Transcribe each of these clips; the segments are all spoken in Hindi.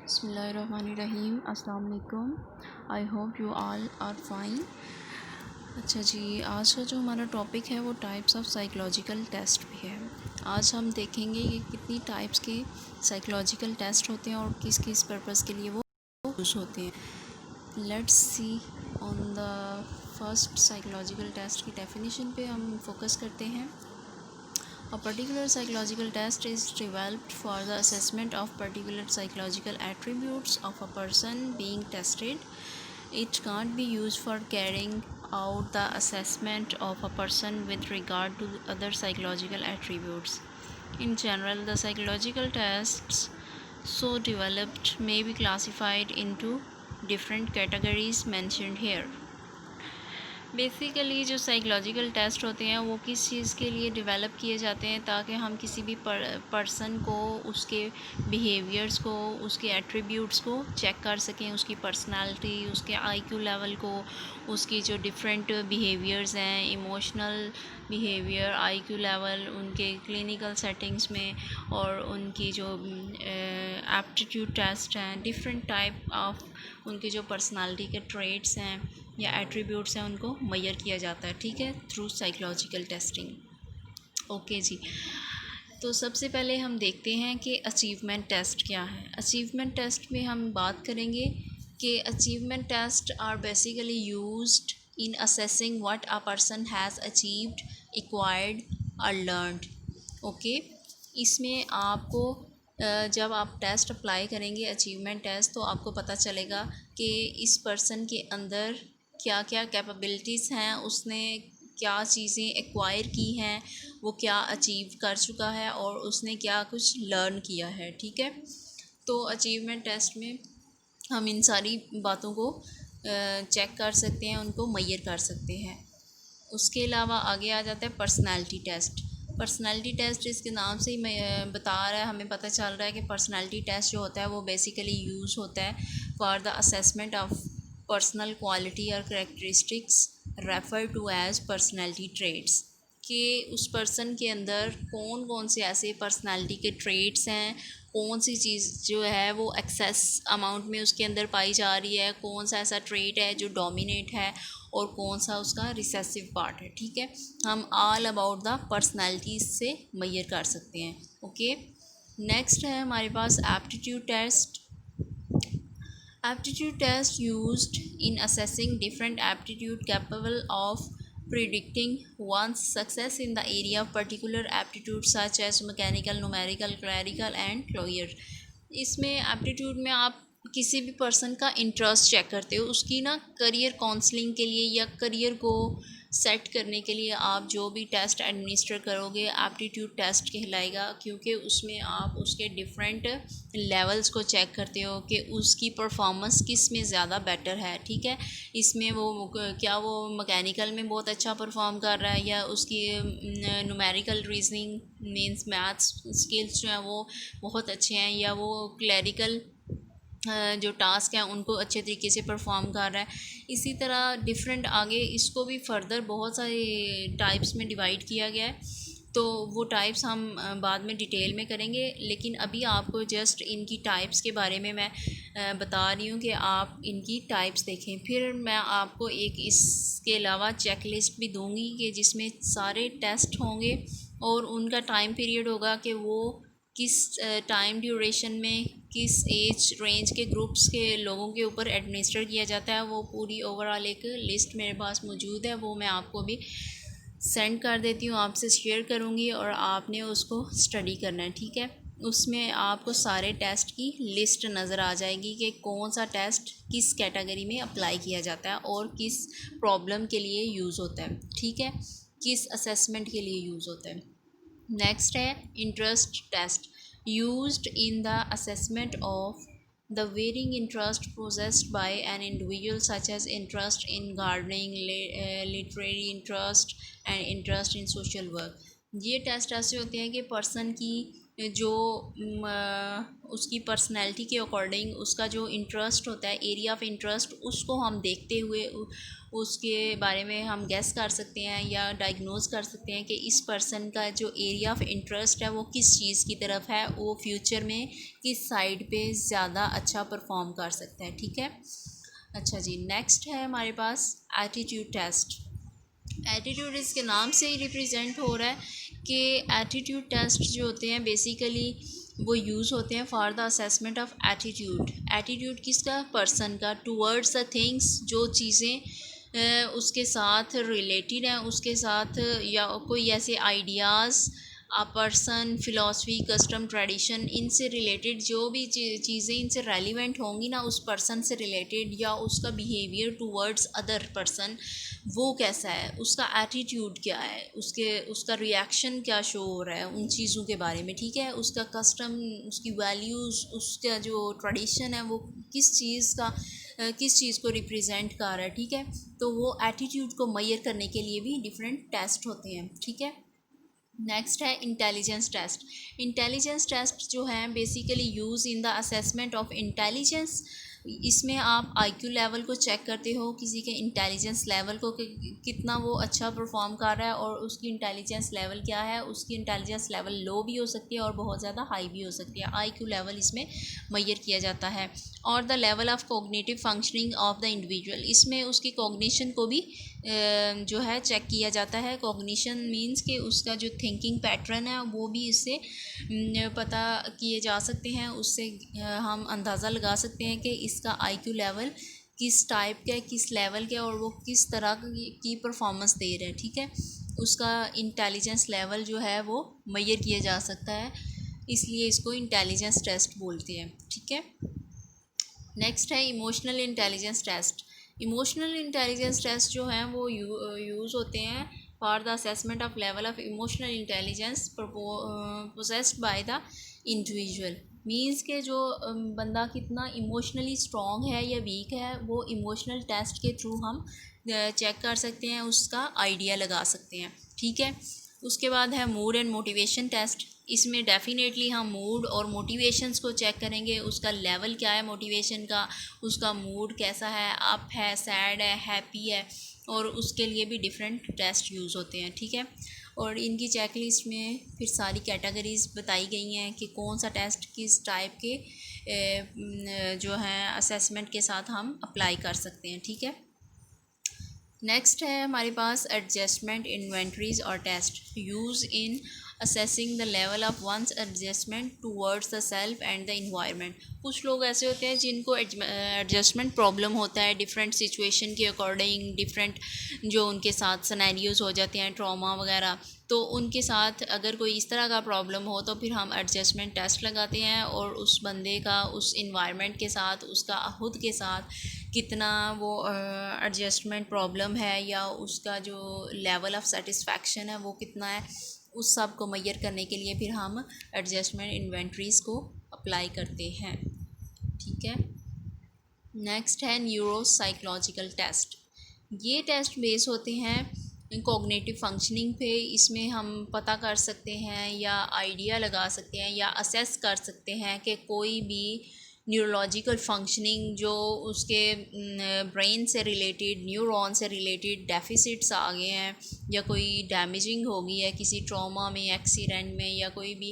बिस्मिल्लाहिर्रहमानिर्रहीम। अस्सलाम वालेकुम। I hope you all are fine. अच्छा जी, आज का जो हमारा टॉपिक है वो टाइप्स ऑफ साइकोलॉजिकल टेस्ट भी है। आज हम देखेंगे कि कितनी टाइप्स के साइकोलॉजिकल टेस्ट होते हैं और किस किस पर्पज़ के लिए वो यूज़ होते हैं। Let's see on the first psychological test की डेफिनेशन पे हम फोकस करते हैं। A particular psychological test is developed for the assessment of particular psychological attributes of a person being tested. It can't be used for carrying out the assessment of a person with regard to other psychological attributes. In general, the psychological tests so developed may be classified into different categories mentioned here. Basically जो साइकोलॉजिकल टेस्ट होते हैं वो किस चीज़ के लिए डेवलप किए जाते हैं, ताकि हम किसी भी पर्सन को उसके बिहेवियर्स को, उसके एट्रीब्यूट्स को चेक कर सकें, उसकी पर्सनालिटी, उसके आईक्यू लेवल को, उसकी जो डिफरेंट बिहेवियर्स हैं, इमोशनल बिहेवियर, आईक्यू लेवल, उनके क्लिनिकल सेटिंग्स में, और उनकी जो एप्टीट्यूड टेस्ट हैं, डिफरेंट टाइप ऑफ उनके जो पर्सनालिटी के ट्रेट्स हैं या एट्रीब्यूट्स हैं, उनको मेजर किया जाता है, ठीक है, थ्रू साइकोलॉजिकल टेस्टिंग। ओके जी, तो सबसे पहले हम देखते हैं कि अचीवमेंट टेस्ट क्या है। अचीवमेंट टेस्ट में हम बात करेंगे कि achievement test are basically used in assessing what a person has achieved, acquired और लर्नड। ओके, इसमें आपको जब आप टेस्ट अप्लाई करेंगे अचीवमेंट टेस्ट, तो आपको पता चलेगा कि इस पर्सन के अंदर क्या क्या कैपेबिलिटीज़ हैं, उसने क्या चीज़ें एक्वायर की हैं, वो क्या अचीव कर चुका है और उसने क्या कुछ लर्न किया है, ठीक है। तो अचीवमेंट टेस्ट में हम इन सारी बातों को चेक कर सकते हैं, उनको मेजर कर सकते हैं। उसके अलावा आगे आ जाता है पर्सनालिटी टेस्ट। पर्सनालिटी टेस्ट इसके नाम से ही बता रहा है, हमें पता चल रहा है कि पर्सनालिटी टेस्ट जो होता है वो बेसिकली यूज़ होता है for the assessment of personal quality और characteristics refer to as personality traits, कि उस पर्सन के अंदर कौन कौन से ऐसे पर्सनालिटी के ट्रेट्स हैं, कौन सी चीज़ जो है वो एक्सेस अमाउंट में उसके अंदर पाई जा रही है, कौन सा ऐसा ट्रेट है जो डोमिनेट है और कौन सा उसका रिसेसिव पार्ट है, ठीक है। हम ऑल अबाउट द पर्सनैलिटीज़ से मेजर कर सकते हैं। ओके, नेक्स्ट है हमारे पास aptitude test. Aptitude test used in assessing different aptitude capable of predicting one's success in the area of particular aptitude such as mechanical, numerical, clerical and lawyer। इसमें एप्टीट्यूड में आप किसी भी पर्सन का इंटरेस्ट चेक करते हो, उसकी ना करियर काउंसलिंग के लिए या करियर को सेट करने के लिए आप जो भी टेस्ट एडमिनिस्टर करोगे एप्टीट्यूड टेस्ट कहलाएगा, क्योंकि उसमें आप उसके डिफरेंट लेवल्स को चेक करते हो कि उसकी परफॉर्मेंस किस में ज़्यादा बेटर है, ठीक है। इसमें वो क्या वो मैकेनिकल में बहुत अच्छा परफॉर्म कर रहा है, या उसकी numerical reasoning means maths skills जो हैं वो बहुत अच्छे हैं, या वो क्लरिकल जो टास्क हैं उनको अच्छे तरीके से परफॉर्म कर रहा है। इसी तरह डिफरेंट आगे इसको भी फर्दर बहुत सारे टाइप्स में डिवाइड किया गया है, तो वो टाइप्स हम बाद में डिटेल में करेंगे, लेकिन अभी आपको जस्ट इनकी टाइप्स के बारे में मैं बता रही हूँ कि आप इनकी टाइप्स देखें। फिर मैं आपको एक इसके अलावा चेक लिस्ट भी दूँगी कि जिसमें सारे टेस्ट होंगे और उनका टाइम पीरियड होगा कि वो किस टाइम ड्यूरेशन में किस एज रेंज के ग्रुप्स के लोगों के ऊपर एडमिनिस्टर किया जाता है। वो पूरी ओवरऑल एक लिस्ट मेरे पास मौजूद है, वो मैं आपको भी सेंड कर देती हूँ, आपसे शेयर करूँगी और आपने उसको स्टडी करना है, ठीक है। उसमें आपको सारे टेस्ट की लिस्ट नज़र आ जाएगी कि कौन सा टेस्ट किस कैटेगरी में अप्लाई किया जाता है और किस प्रॉब्लम के लिए यूज़ होता है, ठीक है, किस असेसमेंट के लिए यूज़ होता है। नेक्स्ट है interest test, used in the assessment of the varying interest possessed by an individual such as interest in gardening, literary interest and interest in social work। ये टेस्ट ऐसे होते हैं कि पर्सन की जो उसकी पर्सनैलिटी के अकॉर्डिंग उसका जो इंटरेस्ट होता है, एरिया ऑफ इंटरेस्ट, उसको हम देखते हुए उसके बारे में हम गेस कर सकते हैं या डायग्नोज कर सकते हैं कि इस पर्सन का जो एरिया ऑफ इंटरेस्ट है वो किस चीज़ की तरफ है, वो फ्यूचर में किस साइड पे ज़्यादा अच्छा परफॉर्म कर सकता है। ठीक है, अच्छा जी, नेक्स्ट है हमारे पास एटीट्यूड टेस्ट। एटीट्यूड इसके नाम से ही रिप्रेजेंट हो रहा है कि एटीट्यूड टेस्ट जो होते हैं बेसिकली वो यूज़ होते हैं for the assessment of attitude. Attitude किसका, पर्सन का, टूवर्ड्स द थिंग्स, जो चीज़ें उसके साथ रिलेटेड हैं, उसके साथ या कोई ऐसे ideas, person, philosophy, custom, tradition, इनसे रिलेटेड जो भी चीज़ें इनसे रेलिवेंट होंगी ना, उस पर्सन से रिलेटेड, या उसका बिहेवियर टूवर्ड्स अदर पर्सन वो कैसा है, उसका एटीट्यूड क्या है, उसका रिएक्शन क्या शो हो रहा है उन चीज़ों के बारे में। ठीक है, उसका कस्टम, उसकी वैल्यूज़, उसका जो ट्रेडिशन है वो किस चीज़ को रिप्रेजेंट कर रहा है। ठीक है, तो वो एटीट्यूड को मेजर करने के लिए भी डिफरेंट टेस्ट होते हैं। ठीक है, नेक्स्ट है इंटेलिजेंस टेस्ट। इंटेलिजेंस टेस्ट जो है basically use in the assessment of intelligence. इसमें आप आईक्यू लेवल को चेक करते हो, किसी के इंटेलिजेंस लेवल को कि कितना वो अच्छा परफॉर्म कर रहा है और उसकी इंटेलिजेंस लेवल क्या है। उसकी इंटेलिजेंस लेवल लो भी हो सकती है और बहुत ज़्यादा हाई भी हो सकती है। आईक्यू लेवल इसमें मेजर किया जाता है। और the level of cognitive functioning of the individual, इसमें उसकी कॉग्निशन को भी जो है चेक किया जाता है। कॉग्निशन मींस कि उसका जो थिंकिंग पैटर्न है वो भी इससे पता किए जा सकते हैं। उससे हम अंदाज़ा लगा सकते हैं कि इसका आईक्यू लेवल किस टाइप का है, किस लेवल का, और वो किस तरह की परफॉर्मेंस दे रहे हैं। ठीक है, उसका इंटेलिजेंस लेवल जो है वो मेजर किया जा सकता है, इसलिए इसको इंटेलिजेंस टेस्ट बोलते हैं। ठीक है, नेक्स्ट है emotional intelligence test. Emotional intelligence test जो हैं वो यूज़ होते हैं for the assessment of level of emotional intelligence possessed by the individual. Means के जो बंदा कितना इमोशनली स्ट्रॉन्ग है या वीक है, वो इमोशनल टेस्ट के थ्रू हम चेक कर सकते हैं, उसका आइडिया लगा सकते हैं। ठीक है, उसके बाद है मूड एंड मोटिवेशन टेस्ट। इसमें डेफिनेटली हम मूड और मोटिवेशंस को चेक करेंगे, उसका लेवल क्या है मोटिवेशन का, उसका मूड कैसा है, अप है, सैड है, हैप्पी है, और उसके लिए भी डिफरेंट टेस्ट यूज़ होते हैं। ठीक है, और इनकी चेकलिस्ट में फिर सारी कैटेगरीज बताई गई हैं कि कौन सा टेस्ट किस टाइप के जो हैं असेसमेंट के साथ हम अप्लाई कर सकते हैं। ठीक है, नेक्स्ट है हमारे पास एडजस्टमेंट इन्वेंटरीज और test use in assessing the level of one's adjustment towards the self and the environment. कुछ लोग ऐसे होते हैं जिनको एडजस्टमेंट प्रॉब्लम होता है डिफरेंट सिचुएशन के अकॉर्डिंग, डिफरेंट जो उनके साथ सिनेरियोज हो जाते हैं, ट्रॉमा वगैरह, तो उनके साथ अगर कोई इस तरह का प्रॉब्लम हो तो फिर हम एडजस्टमेंट टेस्ट लगाते हैं और उस बंदे का उस इन्वायरमेंट के साथ, उसका खुद के साथ कितना वो एडजस्टमेंट प्रॉब्लम है या उसका जो लेवल ऑफ सेटिस्फैक्शन है वो कितना है, उस सब को मेजर करने के लिए फिर हम एडजस्टमेंट इन्वेंटरीज को अप्लाई करते हैं। ठीक है, नेक्स्ट है न्यूरो साइकोलॉजिकल टेस्ट। ये टेस्ट बेस होते हैं कॉग्निटिव फंक्शनिंग पे। इसमें हम पता कर सकते हैं या आइडिया लगा सकते हैं या असेस कर सकते हैं कि कोई भी न्यूरोलॉजिकल फंक्शनिंग जो उसके ब्रेन से रिलेटेड, न्यूरॉन से रिलेटेड डेफिसिट्स आ गए हैं या कोई डैमेजिंग हो गई है किसी ट्रॉमा में, एक्सीडेंट में, या कोई भी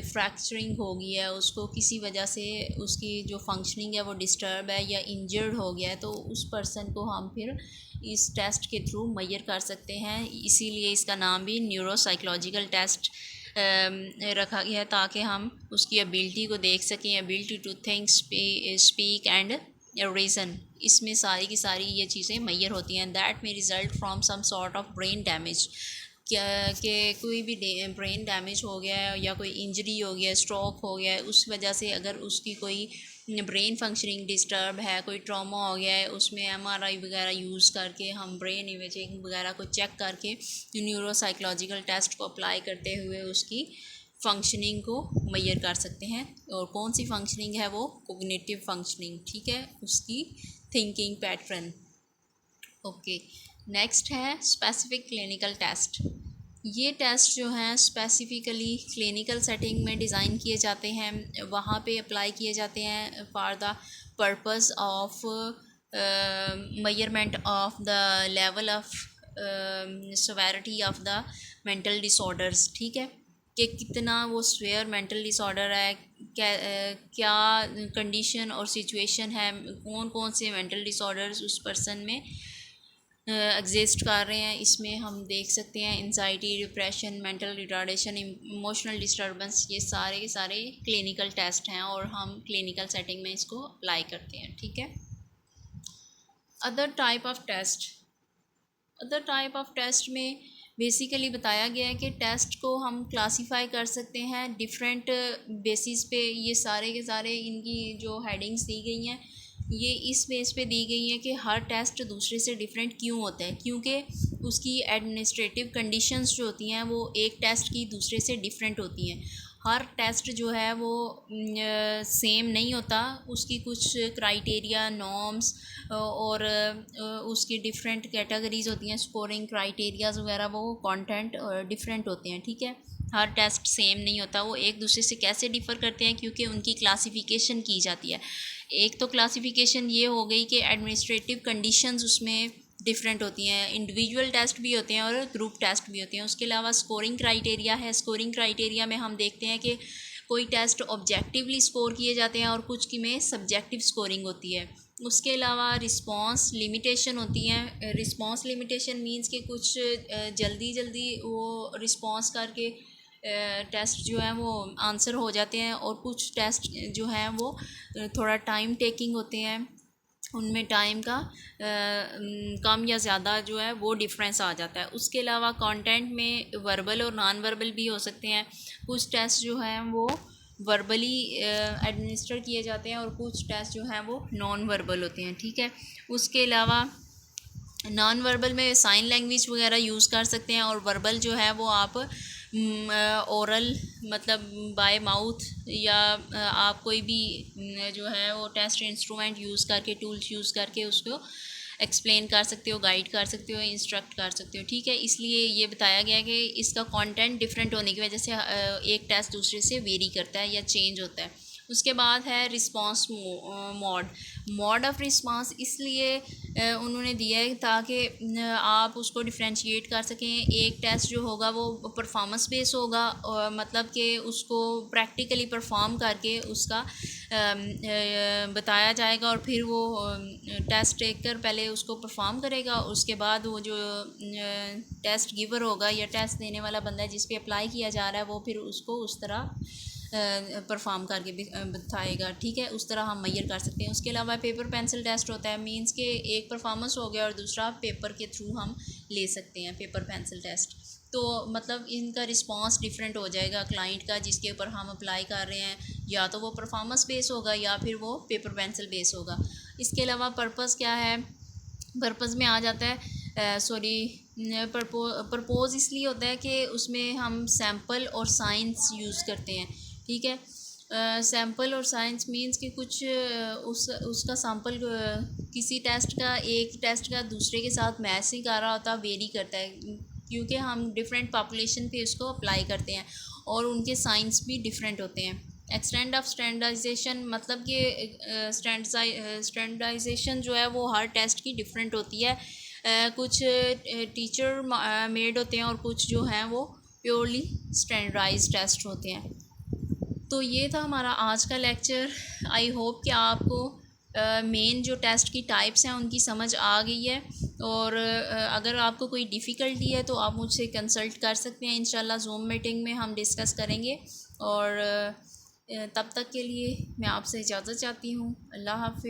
फ्रैक्चरिंग हो गई है, उसको किसी वजह से उसकी जो फंक्शनिंग है वो डिस्टर्ब है या इंजर्ड हो गया है, तो उस पर्सन को हम फिर इस टेस्ट के थ्रू मेजर कर सकते हैं। इसीलिए इसका नाम भी न्यूरो साइकोलॉजिकल टेस्ट रखा गया है, ताकि हम उसकी एबिलिटी को देख सकें, ability to think, speak and reason. इसमें सारी की सारी ये चीज़ें मेजर होती हैं। That may result from some sort of brain damage, क्या कि कोई भी ब्रेन डैमेज हो गया है या कोई इंजरी हो गया है, स्ट्रोक हो गया है, उस वजह से अगर उसकी कोई ब्रेन फंक्शनिंग डिस्टर्ब है, कोई ट्रॉमा हो गया है, उसमें एमआरआई वगैरह यूज़ करके हम ब्रेन इमेजिंग वगैरह को चेक करके न्यूरो साइकोलॉजिकल टेस्ट को अप्लाई करते हुए उसकी फंक्शनिंग को मेजर कर सकते हैं। और कौन सी फंक्शनिंग है वो कोग्निटिव फंक्शनिंग। ठीक है, उसकी थिंकिंग पैटर्न। ओके, नेक्स्ट है स्पेसिफिक क्लिनिकल टेस्ट। ये टेस्ट जो हैं स्पेसिफ़िकली क्लिनिकल सेटिंग में डिज़ाइन किए जाते हैं, वहाँ पे अप्लाई किए जाते हैं for the purpose of measurement of the level of severity of the mental disorders. ठीक है, कि कितना वो स्वेयर मेंटल डिसऑर्डर है, क्या कंडीशन और सिचुएशन है, कौन कौन से मेंटल डिसऑर्डर्स उस पर्सन में एग्जिस्ट कर रहे हैं। इसमें हम देख सकते हैं anxiety, depression, mental retardation, emotional disturbance, ये सारे के सारे क्लिनिकल टेस्ट हैं और हम क्लिनिकल सेटिंग में इसको अप्लाई करते हैं। ठीक है, other type of test, other type of test में बेसिकली बताया गया है कि टेस्ट को हम क्लासीफाई कर सकते हैं डिफरेंट बेसिस पे। ये सारे के सारे इनकी जो हेडिंग्स दी गई हैं ये इस बेस पे दी गई है कि हर टेस्ट दूसरे से डिफरेंट क्यों होता है, क्योंकि उसकी एडमिनिस्ट्रेटिव कंडीशंस जो होती हैं वो एक टेस्ट की दूसरे से डिफरेंट होती हैं। हर टेस्ट जो है वो सेम नहीं होता, उसकी कुछ क्राइटेरिया, नॉर्म्स और उसकी डिफरेंट कैटेगरीज़ होती हैं, स्कोरिंग क्राइटेरियाज़ वगैरह, वो कंटेंट डिफरेंट होते हैं। ठीक है, हर टेस्ट सेम नहीं होता। वो एक दूसरे से कैसे डिफ़र करते हैं, क्योंकि उनकी क्लासिफिकेशन की जाती है। एक तो क्लासिफिकेशन ये हो गई कि एडमिनिस्ट्रेटिव कंडीशंस उसमें डिफरेंट होती हैं, इंडिविजुअल टेस्ट भी होते हैं और ग्रुप टेस्ट भी होते हैं। उसके अलावा स्कोरिंग क्राइटेरिया है। स्कोरिंग क्राइटेरिया में हम देखते हैं कि कोई टेस्ट ऑब्जेक्टिवली स्कोर किए जाते हैं और कुछ की में सब्जेक्टिव स्कोरिंग होती है। उसके अलावा रिस्पांस लिमिटेशन होती हैं। रिस्पांस लिमिटेशन मींस कि कुछ जल्दी जल्दी वो रिस्पांस करके टेस्ट जो है वो आंसर हो जाते हैं और कुछ टेस्ट जो हैं वो थोड़ा टाइम टेकिंग होते हैं, उनमें टाइम का कम या ज़्यादा जो है वो डिफरेंस आ जाता है। उसके अलावा कंटेंट में वर्बल और नॉन वर्बल भी हो सकते हैं। कुछ टेस्ट जो हैं वो वर्बली एडमिनिस्टर किए जाते हैं और कुछ टेस्ट जो हैं वो नॉन वर्बल होते हैं। ठीक है, उसके अलावा नॉन वर्बल में साइन लैंग्वेज वगैरह यूज़ कर सकते हैं और वर्बल जो है वो आप ओरल मतलब बाय माउथ या आप कोई भी जो है वो टेस्ट इंस्ट्रूमेंट यूज़ करके, टूल्स यूज़ करके उसको एक्सप्लेन कर सकते हो, गाइड कर सकते हो, इंस्ट्रक्ट कर सकते हो। ठीक है, इसलिए ये बताया गया है कि इसका कंटेंट डिफरेंट होने की वजह से एक टेस्ट दूसरे से वेरी करता है या चेंज होता है। उसके बाद है response mode. Mode of response इसलिए उन्होंने दिया है ताकि आप उसको डिफ्रेंशिएट कर सकें। एक टेस्ट जो होगा वो परफॉर्मेंस बेस होगा और मतलब कि उसको प्रैक्टिकली परफॉर्म करके उसका बताया जाएगा और फिर वो टेस्ट टेकर पहले उसको परफॉर्म करेगा। उसके बाद वो जो टेस्ट गिवर होगा या टेस्ट देने वाला बंदा है जिस पे अप्लाई किया जा रहा है वो फिर उसको उस तरह परफॉर्म करके बताएगा। ठीक है, उस तरह हम मेजर कर सकते हैं। उसके अलावा पेपर पेंसिल टेस्ट होता है, मींस के एक परफॉर्मेंस हो गया और दूसरा पेपर के थ्रू हम ले सकते हैं पेपर पेंसिल टेस्ट। तो मतलब इनका रिस्पांस डिफरेंट हो जाएगा क्लाइंट का जिसके ऊपर हम अप्लाई कर रहे हैं, या तो वो परफॉर्मेंस बेस होगा या फिर वो पेपर पेंसिल बेस होगा। इसके अलावा पर्पज़ क्या है, पर्पज़ में आ जाता है प्रपोज इसलिए होता है कि उसमें हम सैम्पल और साइंस यूज़ करते हैं। ठीक है, सैम्पल और साइंस मींस कि कुछ उसका सैम्पल किसी टेस्ट का, एक टेस्ट का दूसरे के साथ मैच नहीं कर रहा होता, वेरी करता है, क्योंकि हम डिफरेंट पॉपुलेशन पे उसको अप्लाई करते हैं और उनके साइंस भी डिफरेंट होते हैं। एक्सटेंड ऑफ स्टैंडर्डाइजेशन मतलब कि स्टैंडर्डाइजेशन जो है वो हर टेस्ट की डिफरेंट होती है। कुछ टीचर मेड होते हैं और कुछ जो हैं वो प्योरली स्टैंडर्डाइज टेस्ट होते हैं। तो ये था हमारा आज का लेक्चर। आई होप कि आपको मेन जो टेस्ट की टाइप्स हैं उनकी समझ आ गई है और अगर आपको कोई डिफ़िकल्टी है तो आप मुझसे कंसल्ट कर सकते हैं। इंशाल्लाह ज़ूम मीटिंग में हम डिस्कस करेंगे और तब तक के लिए मैं आपसे इजाज़त चाहती हूँ। अल्लाह हाफ़िज़।